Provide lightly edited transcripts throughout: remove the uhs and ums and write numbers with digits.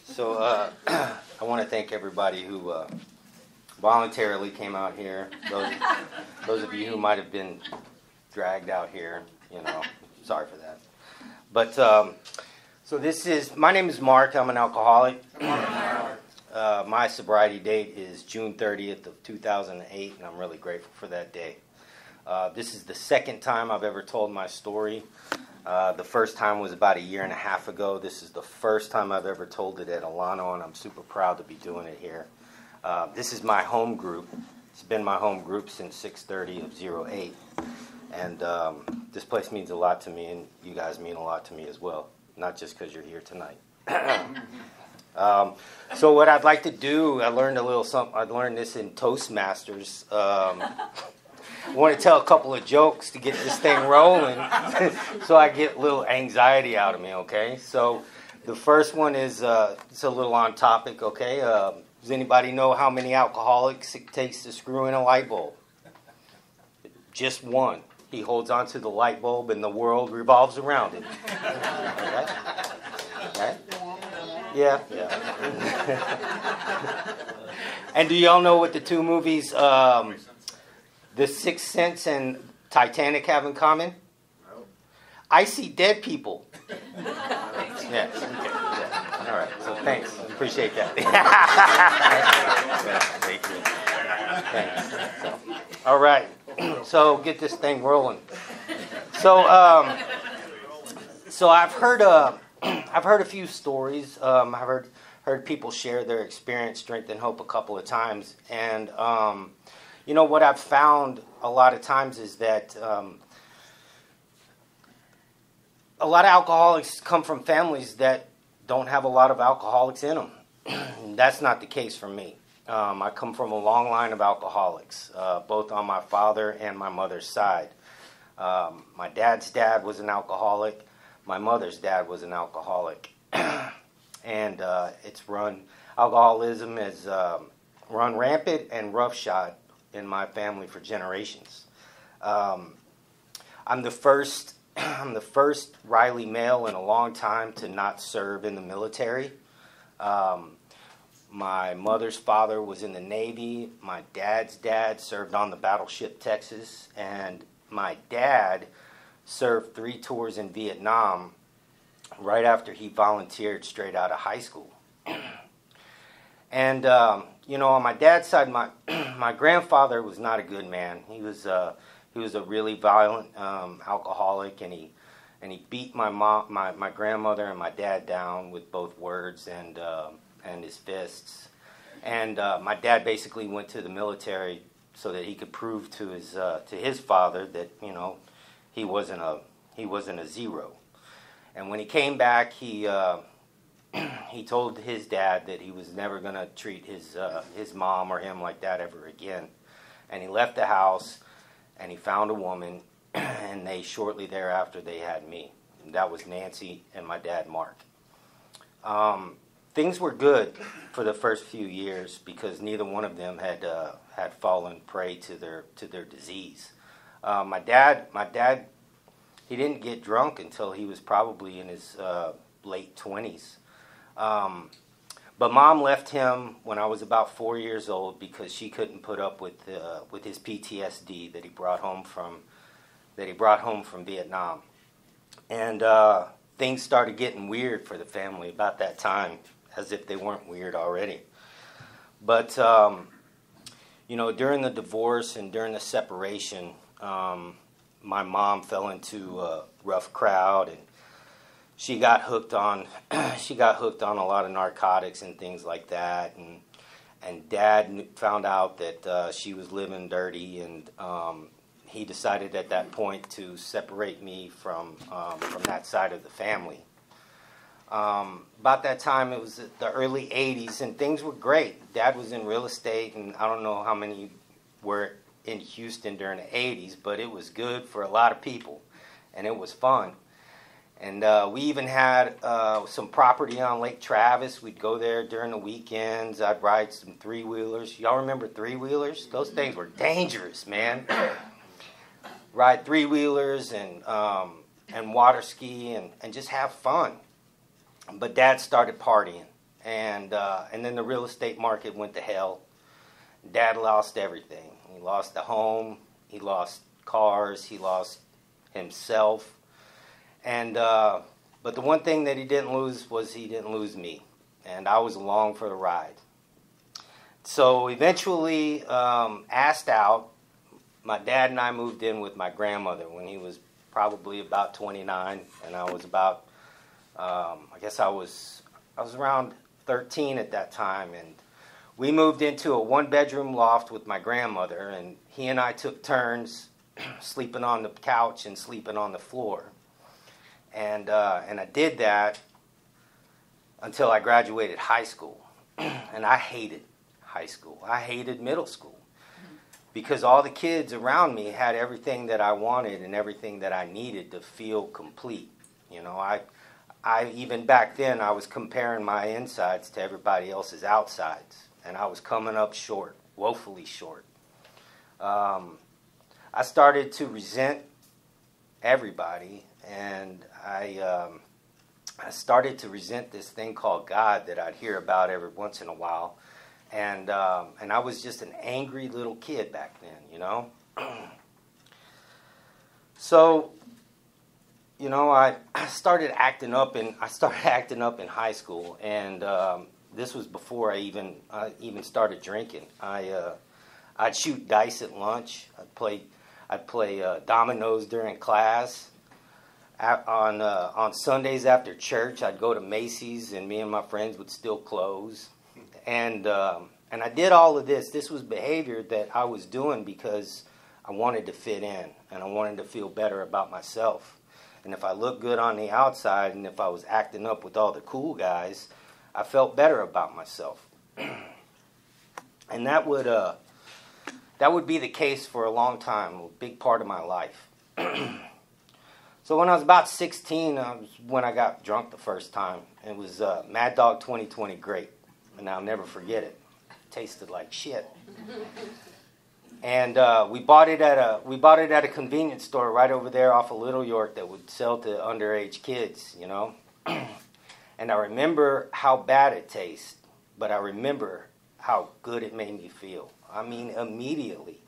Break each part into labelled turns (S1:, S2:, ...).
S1: So I want to thank everybody who voluntarily came out here. Those of you who might have been dragged out here, sorry for that. But my name is Mark. I'm an alcoholic. My sobriety date is June 30th of 2008, and I'm really grateful for that day. This is the second time I've ever told my story. The first time was about a year and a half ago. This is the first time I've ever told it at Alano, and I'm super proud to be doing it here. This is my home group. It's been my home group since 6:30 of 08. And this place means a lot to me, and you guys mean a lot to me as well, not just because you're here tonight. So what I'd like to do, I learned this in Toastmasters. I want to tell a couple of jokes to get this thing rolling so I get a little anxiety out of me, okay? So the first one is, it's a little on topic, okay? Does anybody know how many alcoholics it takes to screw in a light bulb? Just one. He holds onto the light bulb and the world revolves around him. Okay? Yeah. And do y'all know what the two movies, The Sixth Sense and Titanic, have in common? No. I see dead people. Yes. Okay. Yeah. All right. So thanks. Appreciate that. Thank you. Thanks. All right. So get this thing rolling. So I've heard a few stories. I've heard people share their experience, strength, and hope a couple of times, and what I've found a lot of times is that a lot of alcoholics come from families that don't have a lot of alcoholics in them. That's not the case for me. I come from a long line of alcoholics, both on my father and my mother's side. My dad's dad was an alcoholic. My mother's dad was an alcoholic. And alcoholism has run rampant and roughshod in my family for generations. I'm the first Riley male in a long time to not serve in the military. My mother's father was in the Navy. My dad's dad served on the battleship Texas, and my dad served 3 tours in Vietnam right after he volunteered straight out of high school. And on my dad's side, my grandfather was not a good man. He was a really violent alcoholic, and he beat my grandmother and my dad down with both words and his fists. And my dad basically went to the military so that he could prove to his father that he wasn't a zero. And when he came back, he told his dad that he was never going to treat his mom or him like that ever again. And he left the house, and he found a woman, and shortly thereafter they had me. And that was Nancy and my dad, Mark. Things were good for the first few years because neither one of them had fallen prey to their disease. My dad, he didn't get drunk until he was probably in his late 20s. But Mom left him when I was about 4 years old because she couldn't put up with his PTSD that he brought home from Vietnam. And things started getting weird for the family about that time, as if they weren't weird already. But during the divorce and during the separation, my mom fell into a rough crowd, and she got hooked on a lot of narcotics and things like that, and Dad found out that she was living dirty, and he decided at that point to separate me from that side of the family. About that time, it was the early 80s, and things were great. Dad was in real estate, and I don't know how many were in Houston during the 80s, but it was good for a lot of people, and it was fun. And we even had some property on Lake Travis. We'd go there during the weekends. I'd ride some three-wheelers. Y'all remember three-wheelers? Those things were dangerous, man. Ride three-wheelers and water ski and just have fun. But Dad started partying, and then the real estate market went to hell. Dad lost everything. He lost the home. He lost cars. He lost himself. And but the one thing that he didn't lose was he didn't lose me, and I was along for the ride. So eventually, asked out, my dad and I moved in with my grandmother when he was probably about 29, and I was about, I guess I was around 13 at that time, and we moved into a one-bedroom loft with my grandmother, and he and I took turns sleeping on the couch and sleeping on the floor. And I did that until I graduated high school. And I hated high school. I hated middle school. Because all the kids around me had everything that I wanted and everything that I needed to feel complete. You know, I even back then, I was comparing my insides to everybody else's outsides. And I was coming up short, woefully short. I started to resent everybody, and I started to resent this thing called God that I'd hear about every once in a while. And I was just an angry little kid back then, you know. So, you know, I started acting up in high school, and this was before I even started drinking. I'd shoot dice at lunch. I'd play dominoes during class. On Sundays after church, I'd go to Macy's, and me and my friends would steal clothes. And I did all of this. This was behavior that I was doing because I wanted to fit in, and I wanted to feel better about myself. And if I looked good on the outside, and if I was acting up with all the cool guys, I felt better about myself. And that would be the case for a long time, a big part of my life. So when I was about 16, was when I got drunk the first time. It was Mad Dog 2020 Grape, and I'll never forget it. It tasted like shit. And we bought it at a convenience store right over there off of Little York that would sell to underage kids, you know. And I remember how bad it tastes, but I remember how good it made me feel. I mean, immediately.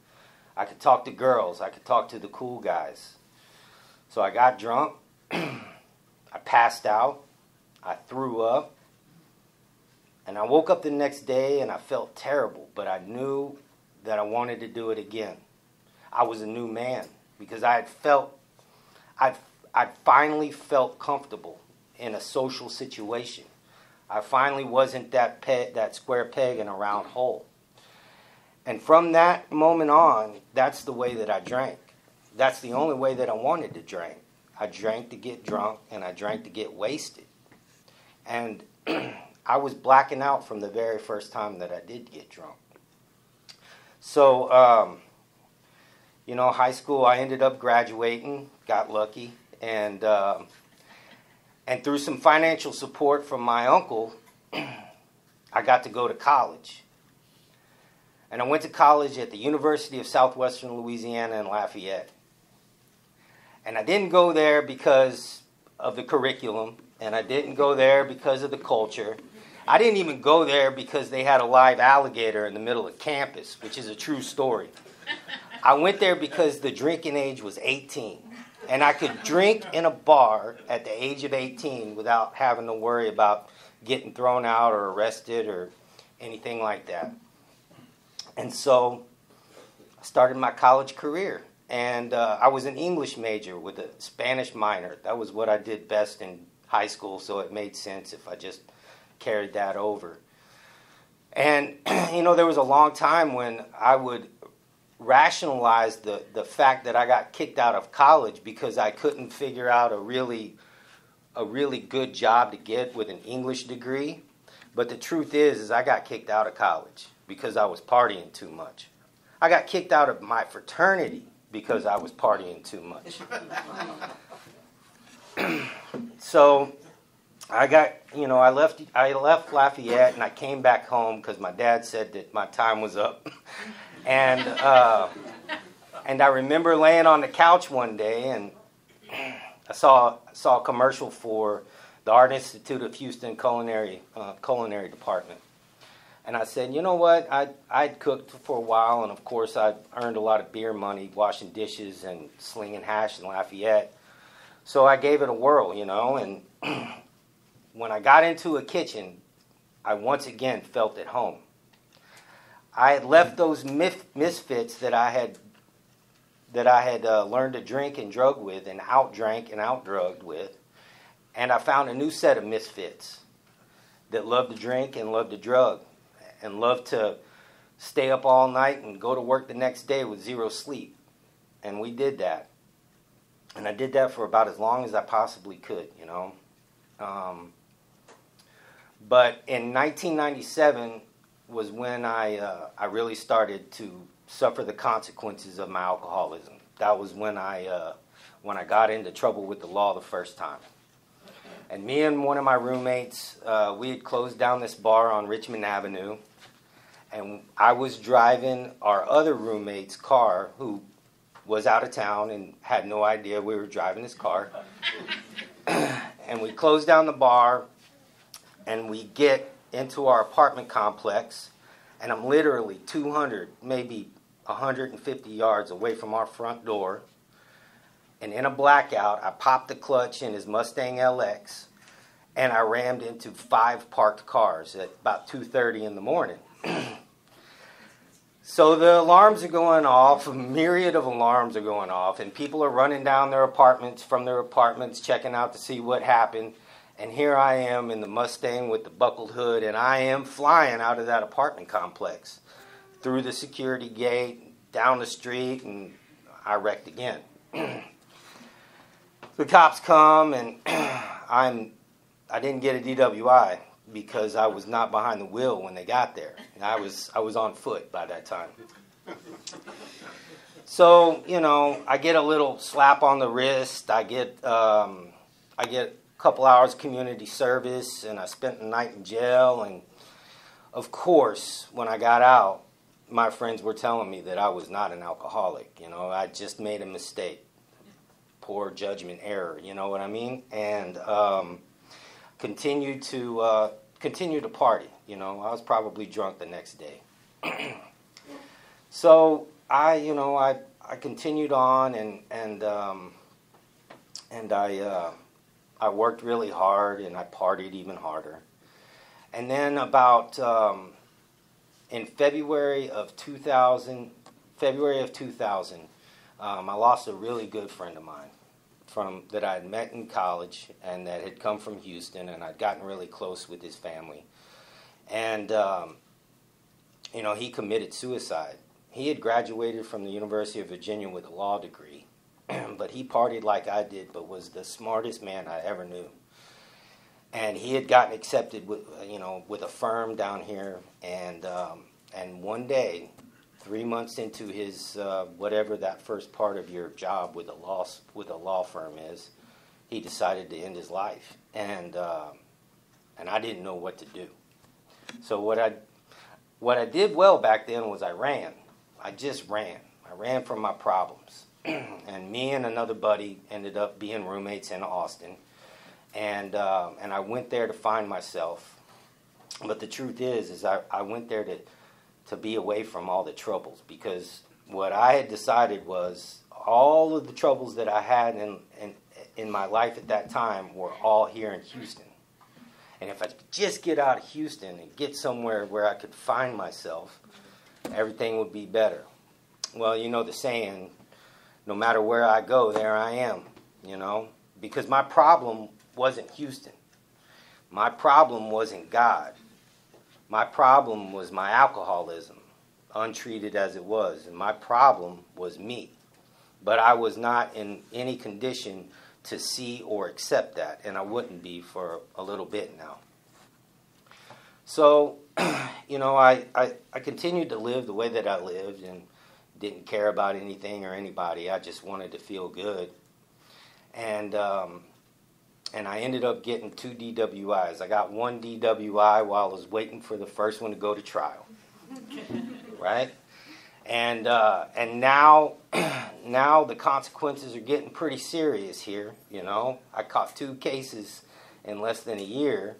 S1: I could talk to girls. I could talk to the cool guys. So I got drunk. I passed out. I threw up. And I woke up the next day and I felt terrible, but I knew that I wanted to do it again. I was a new man because I'd finally felt comfortable in a social situation. I finally wasn't that square peg in a round hole. And from that moment on, that's the way that I drank. That's the only way that I wanted to drink. I drank to get drunk, and I drank to get wasted. And I was blacking out from the very first time that I did get drunk. So, you know, high school, I ended up graduating, got lucky, and through some financial support from my uncle, I got to go to college. And I went to college at the University of Southwestern Louisiana in Lafayette. And I didn't go there because of the curriculum, and I didn't go there because of the culture. I didn't even go there because they had a live alligator in the middle of campus, which is a true story. I went there because the drinking age was 18. And I could drink in a bar at the age of 18 without having to worry about getting thrown out or arrested or anything like that. And so I started my college career. And I was an English major with a Spanish minor. That was what I did best in high school, so it made sense if I just carried that over. And, you know, there was a long time when I would rationalize the fact that I got kicked out of college because I couldn't figure out a really good job to get with an English degree. But the truth is I got kicked out of college because I was partying too much. I got kicked out of my fraternity because I was partying too much. So I left Lafayette and I came back home because my dad said that my time was up. And I remember laying on the couch one day and I saw a commercial for the Art Institute of Houston culinary department. And I said, you know what, I'd cooked for a while, and of course I'd earned a lot of beer money washing dishes and slinging hash in Lafayette. So I gave it a whirl, you know, and when I got into a kitchen, I once again felt at home. I had left those misfits that I had learned to drink and drug with and outdrank and outdrugged with, and I found a new set of misfits that loved to drink and loved to drug and loved to stay up all night and go to work the next day with zero sleep. And we did that. And I did that for about as long as I possibly could, you know. But in 1997 was when I really started to suffer the consequences of my alcoholism. That was when I got into trouble with the law the first time. And me and one of my roommates, we had closed down this bar on Richmond Avenue, and I was driving our other roommate's car, who was out of town and had no idea we were driving his car. And we closed down the bar, and we get into our apartment complex, and I'm literally 200, maybe 150 yards away from our front door. And in a blackout, I popped the clutch in his Mustang LX, and I rammed into 5 parked cars at about 2:30 in the morning. So the alarms are going off, a myriad of alarms are going off, and people are running down from their apartments, checking out to see what happened. And here I am in the Mustang with the buckled hood, and I am flying out of that apartment complex, through the security gate, down the street, and I wrecked again. The cops come, and I didn't get a DWI because I was not behind the wheel when they got there. I was on foot by that time. So, you know, I get a little slap on the wrist. I get a couple hours community service, and I spent the night in jail. And of course, when I got out, my friends were telling me that I was not an alcoholic. You know, I just made a mistake, poor judgment error. You know what I mean? And continued to party. You know, I was probably drunk the next day. So I continued on, and I worked really hard, and I partied even harder. And then about in February of 2000, I lost a really good friend of mine that I had met in college and that had come from Houston, and I'd gotten really close with his family. And, you know, he committed suicide. He had graduated from the University of Virginia with a law degree, but he partied like I did, but was the smartest man I ever knew. And he had gotten accepted with a firm down here, and one day, 3 months into his whatever that first part of your job with a law firm is, he decided to end his life, and I didn't know what to do. So what I did well back then was I ran. I just ran. I ran from my problems, and me and another buddy ended up being roommates in Austin, and I went there to find myself. But the truth is I went there to be away from all the troubles, because what I had decided was all of the troubles that I had in my life at that time were all here in Houston. And if I could just get out of Houston and get somewhere where I could find myself, everything would be better. Well, you know the saying, no matter where I go, there I am, you know, because my problem wasn't Houston. My problem wasn't God. My problem was my alcoholism, untreated as it was. And my problem was me. But I was not in any condition to see or accept that. And I wouldn't be for a little bit now. So, you know, I continued to live the way that I lived and didn't care about anything or anybody. I just wanted to feel good. And I ended up getting 2 DWIs. I got 1 DWI while I was waiting for the first one to go to trial, right? And now the consequences are getting pretty serious here. You know, I caught 2 cases in less than a year,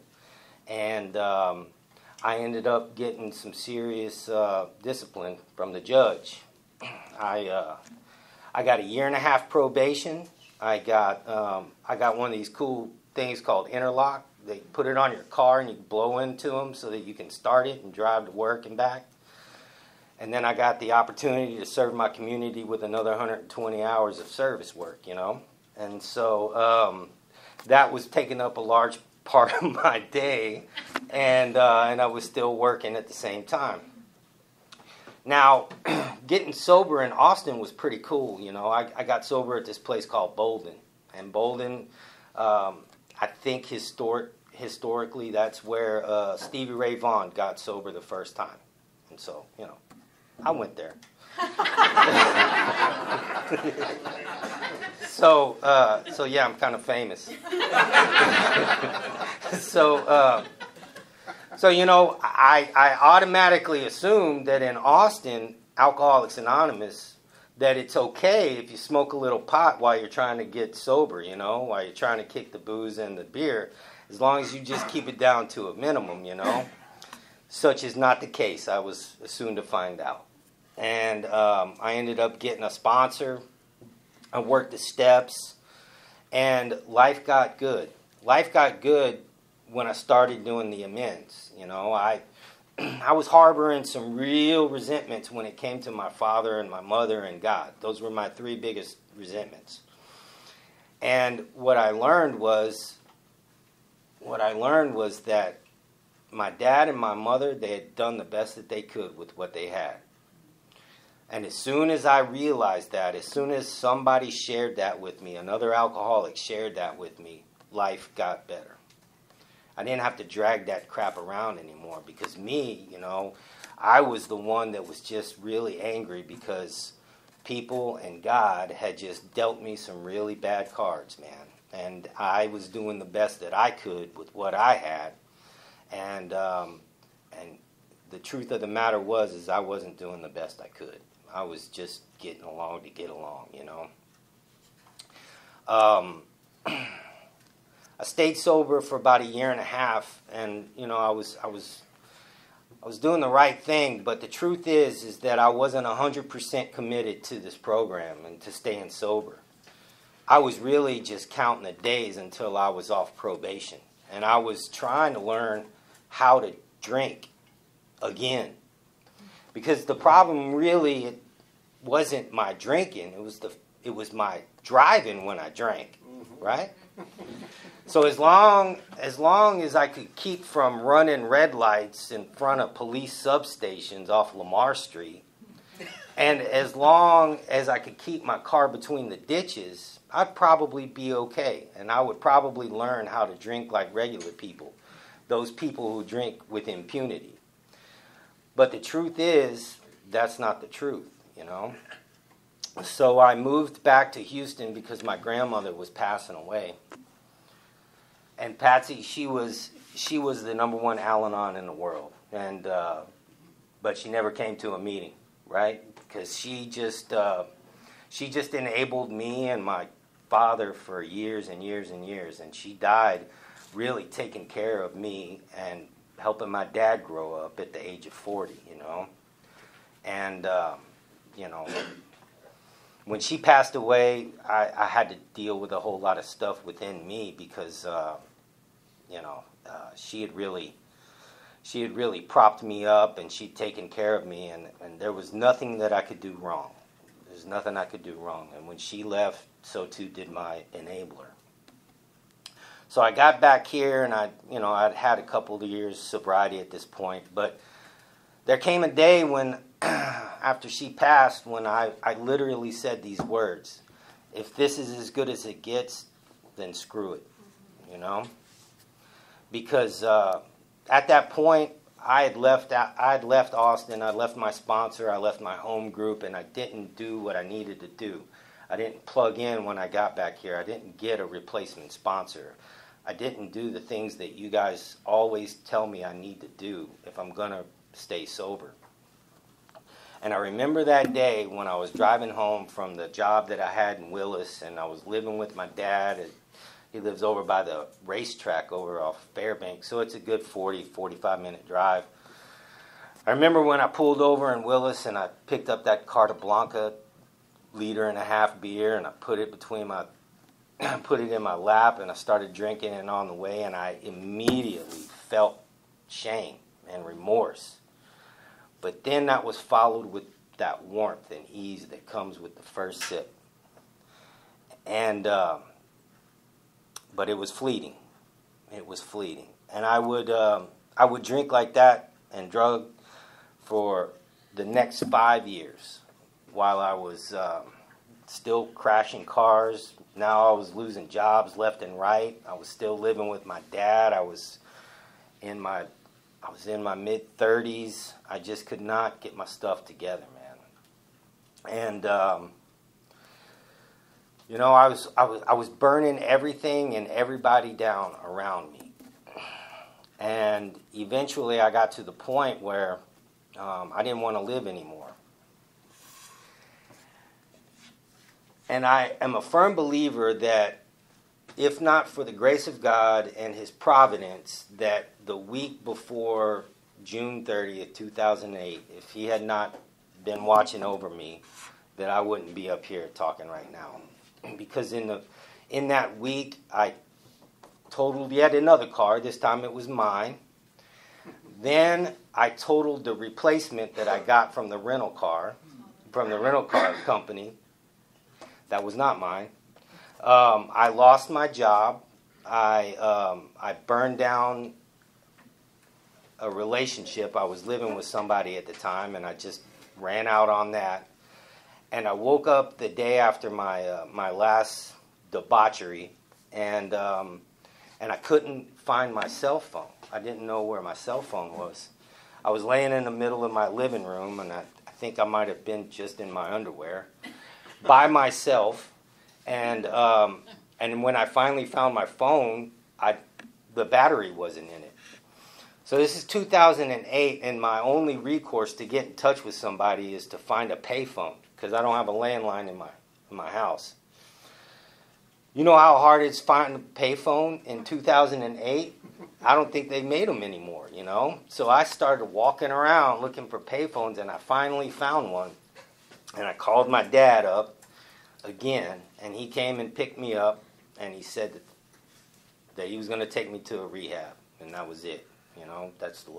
S1: and I ended up getting some serious discipline from the judge. I got a 1.5 year probation. I got one of these cool things called interlock. They put it on your car and you blow into them so that you can start it and drive to work and back. And then I got the opportunity to serve my community with another 120 hours of service work, you know. And so that was taking up a large part of my day, and I was still working at the same time. Now, getting sober in Austin was pretty cool, you know. I got sober at this place called Bolden. And Bolden, I think historically that's where Stevie Ray Vaughan got sober the first time. And so, you know, I went there. So yeah, I'm kind of famous. So you know, I automatically assumed that in Austin, Alcoholics Anonymous, that it's okay if you smoke a little pot while you're trying to get sober, you know, while you're trying to kick the booze and the beer, as long as you just keep it down to a minimum, you know. Such is not the case. I was soon to find out. And I ended up getting a sponsor. I worked the steps, and life got good. Life got good when I started doing the amends. You know, I was harboring some real resentments when it came to my father and my mother and God. Those were my 3 biggest resentments. And what I learned was that my dad and my mother, they had done the best that they could with what they had. And as soon as I realized that, as soon as somebody shared that with me, another alcoholic shared that with me, life got better. I didn't have to drag that crap around anymore, because me, you know, I was the one that was just really angry because people and God had just dealt me some really bad cards, man. And I was doing the best that I could with what I had. And the truth of the matter is I wasn't doing the best I could. I was just getting along to get along, you know. I stayed sober for about 1.5 years, and you know, I was doing the right thing. But the truth is that I wasn't 100% committed to this program and to staying sober. I was really just counting the days until I was off probation, and I was trying to learn how to drink again. Because the problem really, it wasn't my drinking, it was my driving when I drank, right? So as long as I could keep from running red lights in front of police substations off Lamar Street, and as long as I could keep my car between the ditches, I'd probably be okay, and I would probably learn how to drink like regular people, those people who drink with impunity. But the truth is, that's not the truth, you know. So I moved back to Houston because my grandmother was passing away. And Patsy, she was the #1 Al-Anon in the world, and but she never came to a meeting, right? Because she just enabled me and my father for years and years and years, and she died really taking care of me and helping my dad grow up at the age of 40, you know. And, you know, when she passed away, I had to deal with a whole lot of stuff within me because, you know, she had really propped me up, and she'd taken care of me, and there was nothing that I could do wrong. There's nothing I could do wrong. And when she left, so too did my enabler. So I got back here, and I'd had a couple of years sobriety at this point, but there came a day when, after she passed, when I literally said these words: if this is as good as it gets, then screw it, you know? Because at that point, I had left Austin, I left my sponsor, I left my home group, and I didn't do what I needed to do. I didn't plug in when I got back here. I didn't get a replacement sponsor. I didn't do the things that you guys always tell me I need to do if I'm going to stay sober. And I remember that day when I was driving home from the job that I had in Willis, and I was living with my dad at He lives over by the racetrack over off Fairbanks, so it's a good 45-minute drive. I remember when I pulled over in Willis and I picked up that Carta Blanca 1.5 liter beer and I put it in my lap and I started drinking it on the way, and I immediately felt shame and remorse. But then that was followed with that warmth and ease that comes with the first sip. And but it was fleeting. It was fleeting. And I would drink like that and drug for the next 5 years while I was still crashing cars. Now I was losing jobs left and right. I was still living with my dad. I was in my mid-30s. I just could not get my stuff together, man. And I was burning everything and everybody down around me. And eventually I got to the point where I didn't want to live anymore. And I am a firm believer that if not for the grace of God and His providence, that the week before June 30th, 2008, if He had not been watching over me, that I wouldn't be up here talking right now. Because in that week, I totaled yet another car. This time it was mine. Then I totaled the replacement that I got from the rental car company. That was not mine. I lost my job. I burned down a relationship. I was living with somebody at the time, and I just ran out on that. And I woke up the day after my last debauchery, and I couldn't find my cell phone. I didn't know where my cell phone was. I was laying in the middle of my living room, and I think I might have been just in my underwear, by myself. And when I finally found my phone, the battery wasn't in it. So this is 2008, and my only recourse to get in touch with somebody is to find a payphone, because I don't have a landline in my house. You know how hard it's finding a payphone in 2008? I don't think they made them anymore, you know? So I started walking around looking for payphones, and I finally found one. And I called my dad up again, and he came and picked me up, and he said that he was going to take me to a rehab, and that was it. You know, it's the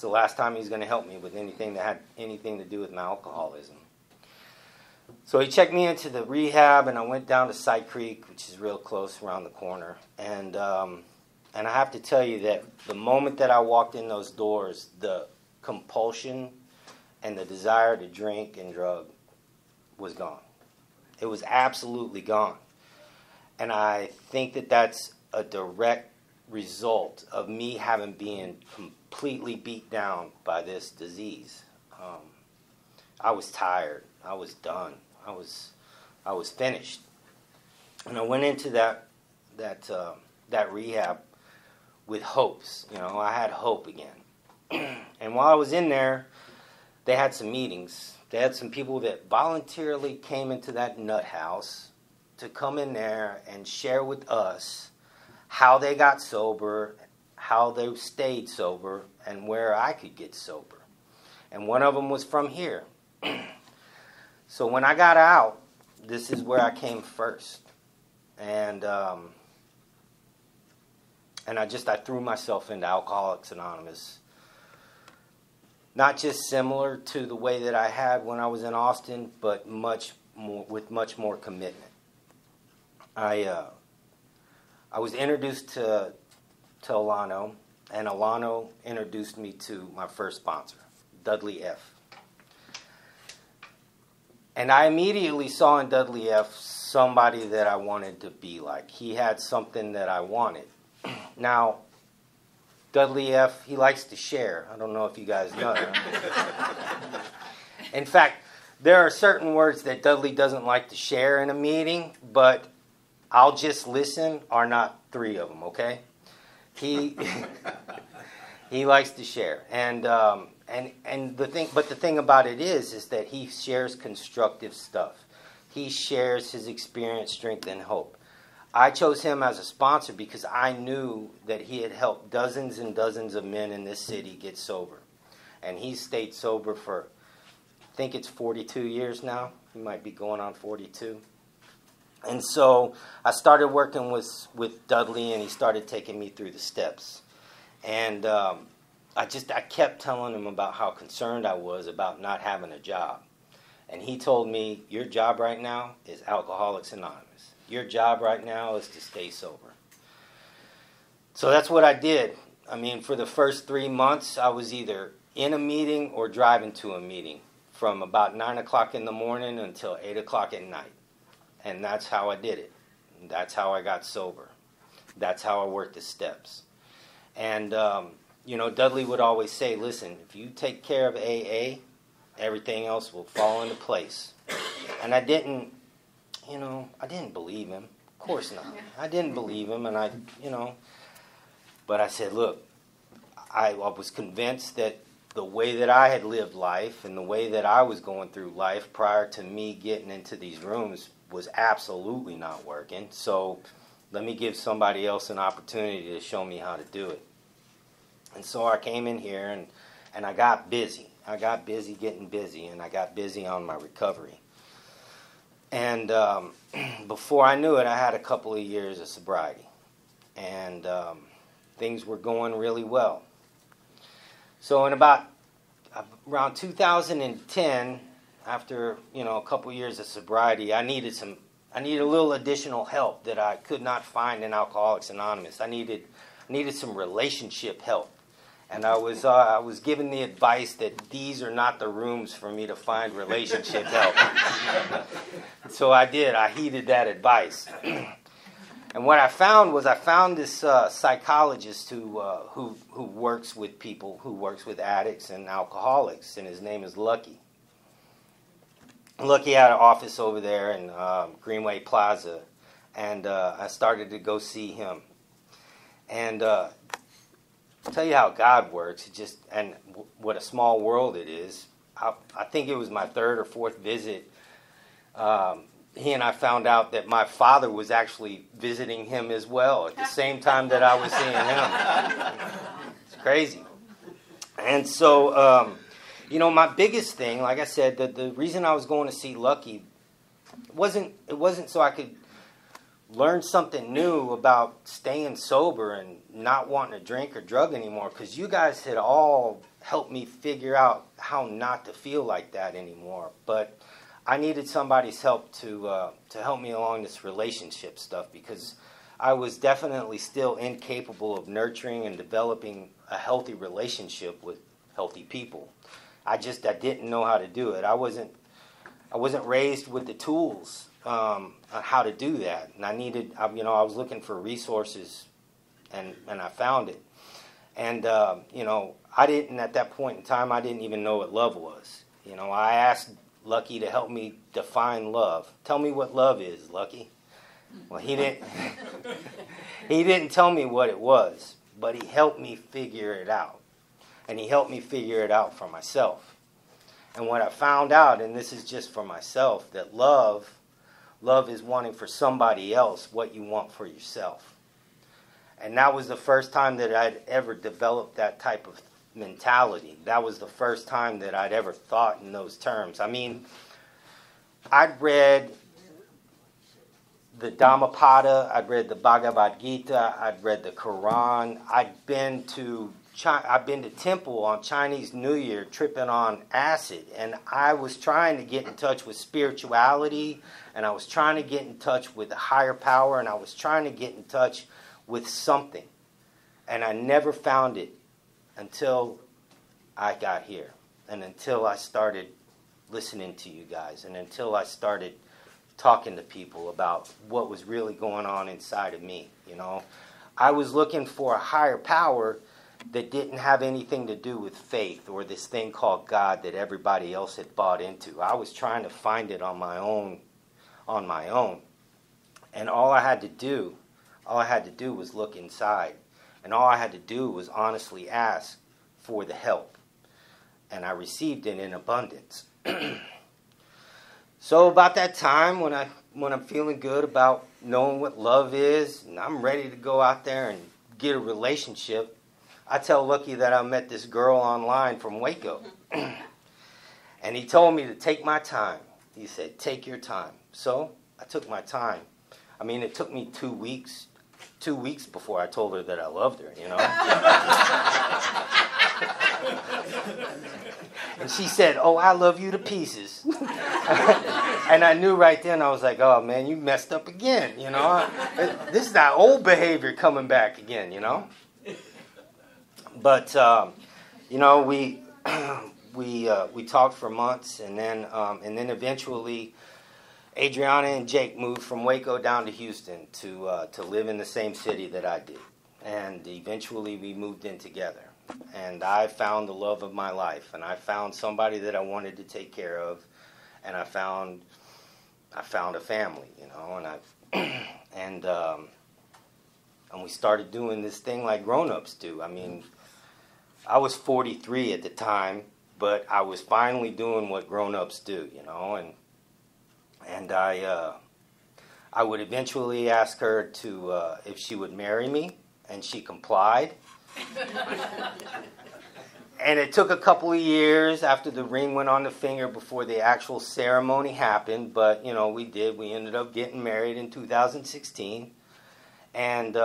S1: last time he's going to help me with anything that had anything to do with my alcoholism. So he checked me into the rehab, and I went down to Side Creek, which is real close around the corner. And I have to tell you that the moment that I walked in those doors, the compulsion and the desire to drink and drug was gone. It was absolutely gone. And I think that that's a direct result of me having been completely beat down by this disease. I was tired. I was done. I was finished. And I went into that rehab with hopes. You know, I had hope again. And while I was in there, they had some meetings. They had some people that voluntarily came into that nut house to come in there and share with us how they got sober, how they stayed sober, and where I could get sober. And one of them was from here. So when I got out, this is where I came first. And I threw myself into Alcoholics Anonymous. Not just similar to the way that I had when I was in Austin, but with much more commitment. I was introduced to Alano, and Alano introduced me to my first sponsor, Dudley F. And I immediately saw in Dudley F. somebody that I wanted to be like. He had something that I wanted. Now, Dudley F., he likes to share. I don't know if you guys know that. In fact, there are certain words that Dudley doesn't like to share in a meeting, but I'll just listen are not 3 of them, okay? He likes to share. And the thing about it is that he shares constructive stuff. He shares his experience, strength, and hope. I chose him as a sponsor because I knew that he had helped dozens and dozens of men in this city get sober. And he's stayed sober for, I think it's 42 years now. He might be going on 42. And so I started working with Dudley, and he started taking me through the steps. And I kept telling him about how concerned I was about not having a job. And he told me, your job right now is Alcoholics Anonymous. Your job right now is to stay sober. So that's what I did. I mean, for the first 3 months, I was either in a meeting or driving to a meeting from about 9 o'clock in the morning until 8 o'clock at night. And that's how I did it. That's how I got sober. That's how I worked the steps. And, Dudley would always say, listen, if you take care of AA, everything else will fall into place. And I didn't believe him. Of course not. I didn't believe him, but I said, look, I was convinced that the way that I had lived life and the way that I was going through life prior to me getting into these rooms was absolutely not working. So let me give somebody else an opportunity to show me how to do it. And so I came in here and I got busy. I got busy getting busy, and I got busy on my recovery. And before I knew it, I had a couple of years of sobriety. And things were going really well. So in around 2010, after a couple of years of sobriety, I needed a little additional help that I could not find in Alcoholics Anonymous. I needed some relationship help. And I was given the advice that these are not the rooms for me to find relationship help. So I did. I heeded that advice. And what I found this psychologist who works with people, who works with addicts and alcoholics, and his name is Lucky. Lucky had an office over there in Greenway Plaza, and I started to go see him. And I'll tell you how God works, and what a small world it is. I think it was my third or fourth visit. He and I found out that my father was actually visiting him as well at the same time that I was seeing him. It's crazy. And so, my biggest thing, like I said, the reason I was going to see Lucky it wasn't so I could learn something new about staying sober and not wanting to drink or drug anymore, because you guys had all helped me figure out how not to feel like that anymore. But I needed somebody's help to help me along this relationship stuff, because I was definitely still incapable of nurturing and developing a healthy relationship with healthy people. I didn't know how to do it. I wasn't raised with the tools on how to do that, and I was looking for resources, and I found it. And I didn't, at that point in time, I didn't even know what love was. I asked Lucky to help me define love. Tell me what love is, Lucky. Well, he didn't. He didn't tell me what it was, but he helped me figure it out, and he helped me figure it out for myself. And what I found out, and this is just for myself, that love is wanting for somebody else what you want for yourself. And that was the first time that I'd ever developed that type of mentality. That was the first time that I'd ever thought in those terms. I mean, I'd read the Dhammapada, I'd read the Bhagavad Gita, I'd read the Quran, I'd been to temple on Chinese New Year tripping on acid, and I was trying to get in touch with spirituality, and I was trying to get in touch with a higher power, and I was trying to get in touch with something. And I never found it until I got here, and until I started listening to you guys, and until I started talking to people about what was really going on inside of me. I was looking for a higher power that didn't have anything to do with faith or this thing called God that everybody else had bought into. I was trying to find it on my own. And all I had to do was look inside. And all I had to do was honestly ask for the help. And I received it in abundance. So about that time, when feeling good about knowing what love is, and I'm ready to go out there and get a relationship, I tell Lucky that I met this girl online from Waco. And he told me to take my time. He said, take your time. So I took my time. I mean, it took me 2 weeks. 2 weeks before I told her that I loved her, you know. And she said, oh, I love you to pieces. And I knew right then, I was like, oh, man, you messed up again, you know. This is that old behavior coming back again, you know. But, you know, we talked for months, and then eventually Adriana and Jake moved from Waco down to Houston to live in the same city that I did. And eventually we moved in together. And I found the love of my life, and I found somebody that I wanted to take care of, and I found a family, you know, and we started doing this thing like grown-ups do. I mean, I was 43 at the time, but I was finally doing what grown-ups do, you know, and I would eventually ask her to if she would marry me, and she complied. And it took a couple of years after the ring went on the finger before the actual ceremony happened, but you know, we did. We ended up getting married in 2016, and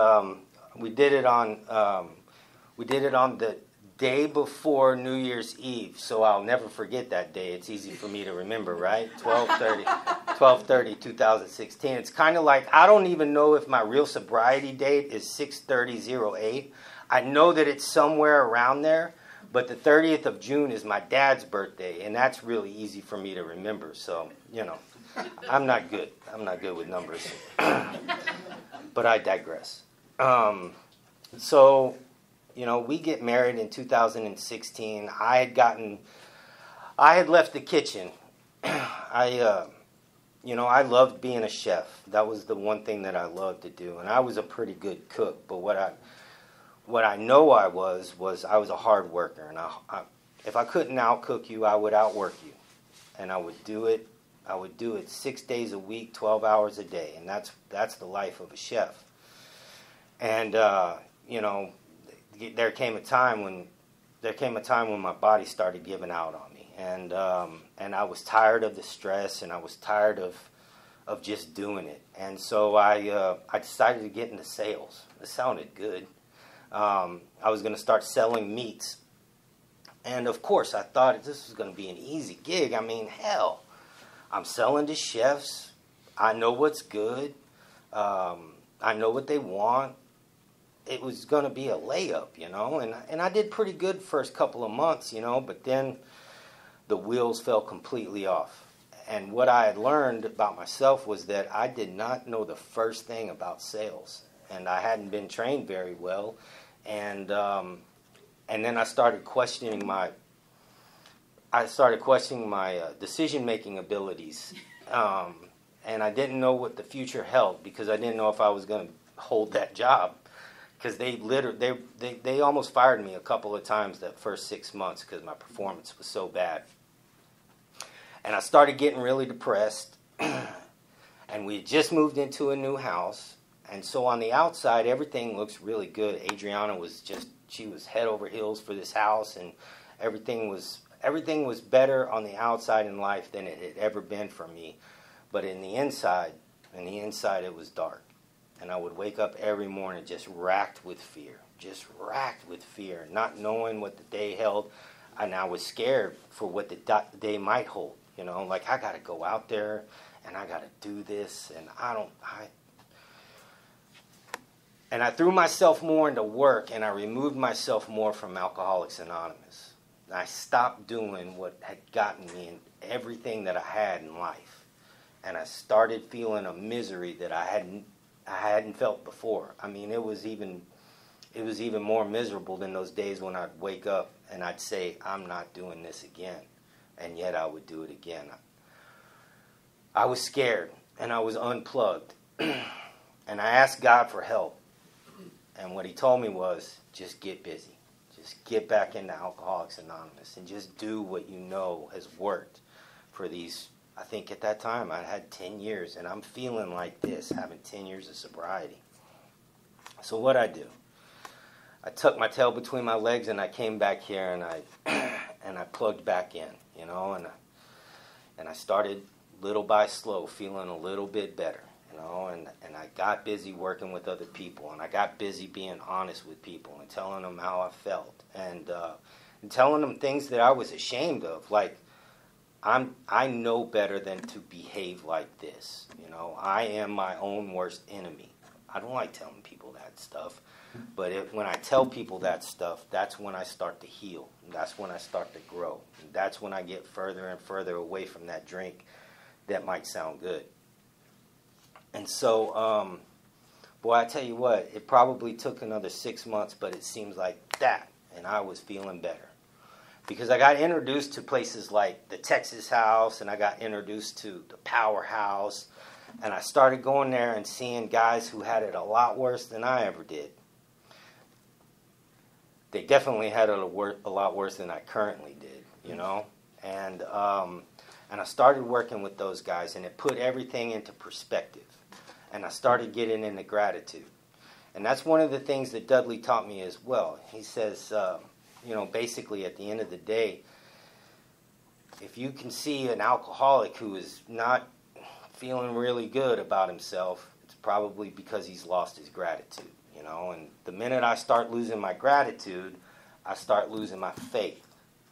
S1: we did it on the day before New Year's Eve, so I'll never forget that day. It's easy for me to remember, right? 12/30/2016. It's kind of like, I don't even know if my real sobriety date is 6/30/08. I know that it's somewhere around there, but the 30th of June is my dad's birthday, and that's really easy for me to remember. So, you know, I'm not good. I'm not good with numbers. But I digress. So, you know, we get married in 2016. I had left the kitchen. I loved being a chef. That was the one thing that I loved to do, and I was a pretty good cook. But what I know I was I was a hard worker, and if I couldn't outcook you, I would outwork you, and I would do it 6 days a week, 12 hours a day, and that's the life of a chef. And you know, there came a time when my body started giving out on me, and I was tired of the stress, and I was tired of just doing it, and so I decided to get into sales. It sounded good. I was going to start selling meats, and of course I thought this was going to be an easy gig. I mean, hell, I'm selling to chefs. I know what's good. I know what they want. It was going to be a layup, you know, and I did pretty good the first couple of months, you know, but then the wheels fell completely off. And what I had learned about myself was that I did not know the first thing about sales, and I hadn't been trained very well, and then I started questioning my decision-making abilities, and I didn't know what the future held, because I didn't know if I was going to hold that job. Because they almost fired me a couple of times that first 6 months because my performance was so bad. And I started getting really depressed. And we had just moved into a new house. And so on the outside, everything looks really good. Adriana she was head over heels for this house. And everything was better on the outside in life than it had ever been for me. But in the inside it was dark. And I would wake up every morning just racked with fear, not knowing what the day held. And I was scared for what the day might hold. You know, like, I got to go out there and I got to do this, and I threw myself more into work, and I removed myself more from Alcoholics Anonymous. And I stopped doing what had gotten me in everything that I had in life. And I started feeling a misery that I hadn't felt before. I mean, it was even more miserable than those days when I'd wake up and I'd say, I'm not doing this again. And yet I would do it again. I was scared, and I was unplugged. And I asked God for help. And what he told me was, just get busy. Just get back into Alcoholics Anonymous and just do what you know has worked for these I think at that time I had 10 years, and I'm feeling like this, having 10 years of sobriety. So what I do, I tucked my tail between my legs, and I came back here, and I and I plugged back in, you know, and I started little by slow, feeling a little bit better, you know, and I got busy working with other people, and I got busy being honest with people and telling them how I felt, and telling them things that I was ashamed of, like, I know better than to behave like this, you know. I am my own worst enemy. I don't like telling people that stuff, but when I tell people that stuff, that's when I start to heal. That's when I start to grow. That's when I get further and further away from that drink that might sound good. And so, boy, I tell you what, it probably took another 6 months, but it seems like that, and I was feeling better. Because I got introduced to places like the Texas House, and I got introduced to the Powerhouse, and I started going there and seeing guys who had it a lot worse than I ever did. They definitely had it a lot worse than I currently did, you know. And I started working with those guys, and it put everything into perspective. And I started getting into gratitude. And that's one of the things that Dudley taught me as well. He says, you know, basically at the end of the day, if you can see an alcoholic who is not feeling really good about himself, it's probably because he's lost his gratitude, you know. And the minute I start losing my gratitude, I start losing my faith.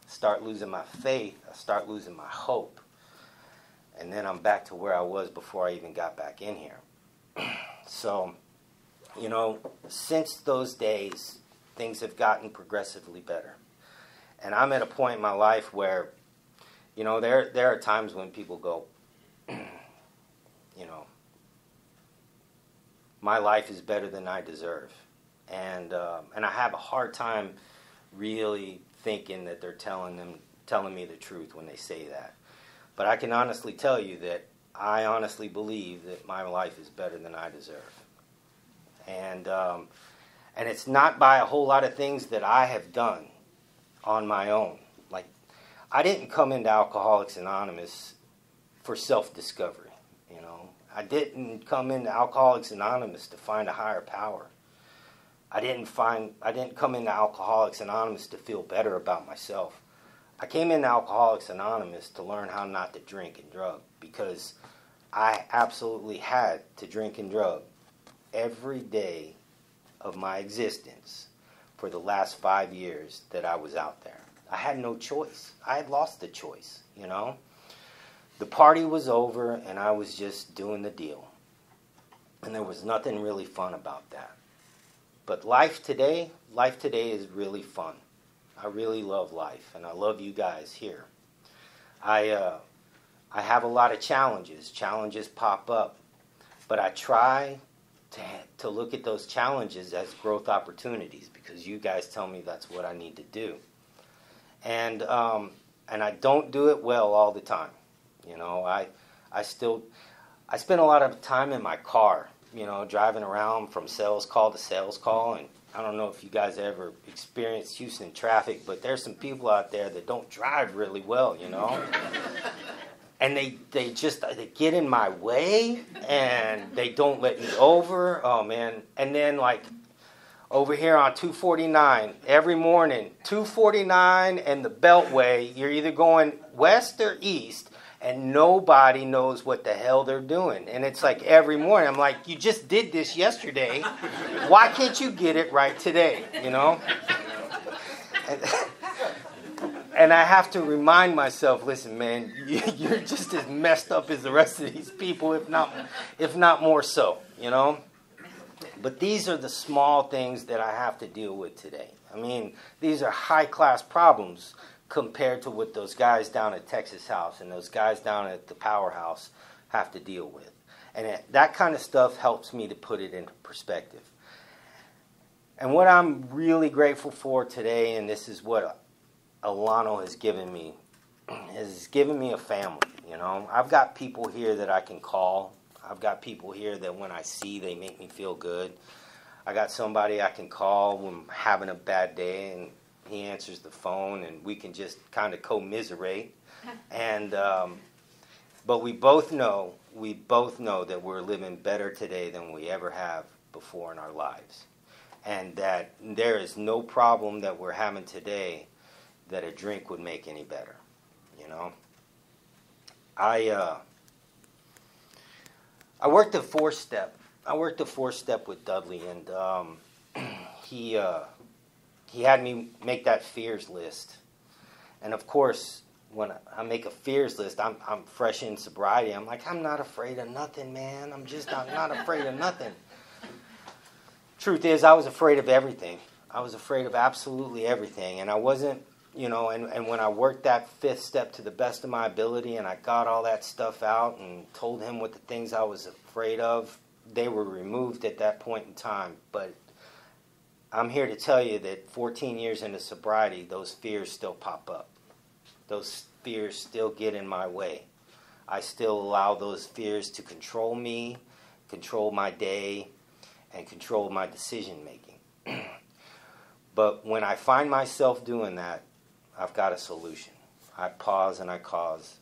S1: Start losing my faith, I start losing my hope. And then I'm back to where I was before I even got back in here. So, you know, since those days, things have gotten progressively better. And I'm at a point in my life where, you know, there are times when people go, you know, my life is better than I deserve. And I have a hard time really thinking that they're telling me the truth when they say that. But I can honestly tell you that I honestly believe that my life is better than I deserve. And it's not by a whole lot of things that I have done on my own. Like, I didn't come into Alcoholics Anonymous for self-discovery, you know. I didn't come into Alcoholics Anonymous to find a higher power. I didn't come into Alcoholics Anonymous to feel better about myself. I came into Alcoholics Anonymous to learn how not to drink and drug, because I absolutely had to drink and drug every day of my existence for the last 5 years that I was out there. I had no choice. I had lost the choice, you know. The party was over, and I was just doing the deal. And there was nothing really fun about that. But life today is really fun. I really love life, and I love you guys here. I have a lot of challenges. Challenges pop up, but I try to look at those challenges as growth opportunities, because you guys tell me that's what I need to do. And I don't do it well all the time. You know, I spend a lot of time in my car, you know, driving around from sales call to sales call. And I don't know if you guys ever experienced Houston traffic, but there's some people out there that don't drive really well, you know. And they get in my way, and they don't let me over. Oh, man. And then, like, over here on 249, every morning, 249 and the Beltway, you're either going west or east, and nobody knows what the hell they're doing. And it's like every morning, I'm like, you just did this yesterday. Why can't you get it right today, you know? And I have to remind myself, listen, man, you're just as messed up as the rest of these people, if not more so, you know? But these are the small things that I have to deal with today. I mean, these are high-class problems compared to what those guys down at Texas House and those guys down at the Powerhouse have to deal with. And that kind of stuff helps me to put it into perspective. And what I'm really grateful for today, and this is what Alano has given me, is given me a family, you know. I've got people here that I can call. I've got people here that when I see, they make me feel good. I got somebody I can call when I'm having a bad day, and he answers the phone, and we can just kind of commiserate. And but But we both know that we're living better today than we ever have before in our lives. And that there is no problem that we're having today that a drink would make any better. You know? I worked a four-step. I worked a four-step with Dudley, and he had me make that fears list. And of course, when I make a fears list, I'm fresh in sobriety. I'm like, I'm not afraid of nothing, man. I'm not afraid of nothing. Truth is, I was afraid of everything. I was afraid of absolutely everything. And I wasn't, and when I worked that fifth step to the best of my ability and I got all that stuff out and told him what the things I was afraid of, they were removed at that point in time. But I'm here to tell you that 14 years into sobriety, those fears still pop up. Those fears still get in my way. I still allow those fears to control me, control my day, and control my decision making. But when I find myself doing that, I've got a solution. I pause and I pause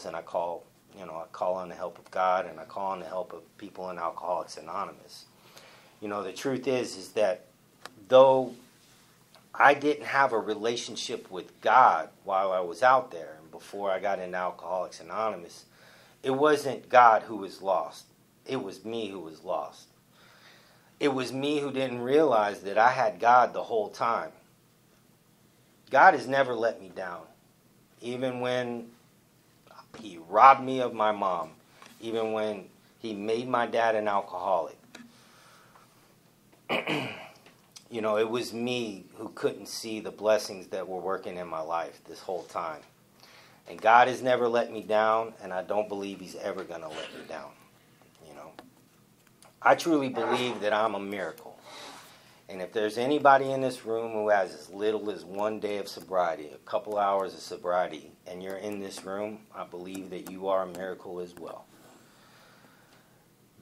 S1: and I call, I call on the help of God, and I call on the help of people in Alcoholics Anonymous. The truth is that though I didn't have a relationship with God while I was out there and before I got into Alcoholics Anonymous, it wasn't God who was lost. It was me who was lost. It was me who didn't realize that I had God the whole time. God has never let me down. Even when he robbed me of my mom. Even when he made my dad an alcoholic. It was me who couldn't see the blessings that were working in my life this whole time. And God has never let me down, and I don't believe he's ever going to let me down. I truly believe that I'm a miracle. And if there's anybody in this room who has as little as 1 day of sobriety, a couple hours of sobriety, and you're in this room, I believe that you are a miracle as well.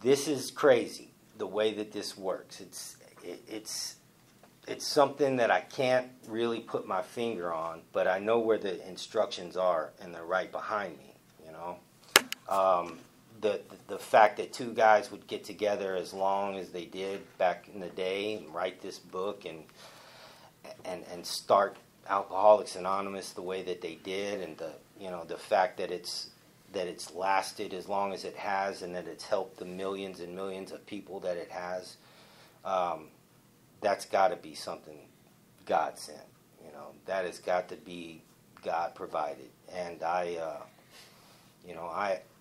S1: This is crazy, the way that this works. It's something that I can't really put my finger on, but I know where the instructions are, and they're right behind me, The fact that two guys would get together as long as they did back in the day and write this book and start Alcoholics Anonymous the way that they did, and the fact that it's lasted as long as it has, and that it's helped the millions and millions of people that it has, that's got to be something God sent. That has got to be God provided. And I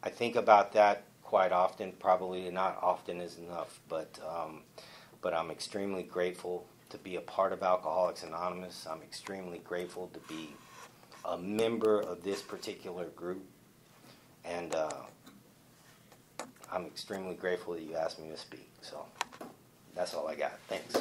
S1: think about that quite often. Probably not often is enough, but I'm extremely grateful to be a part of Alcoholics Anonymous. I'm extremely grateful to be a member of this particular group, and I'm extremely grateful that you asked me to speak. So that's all I got. Thanks.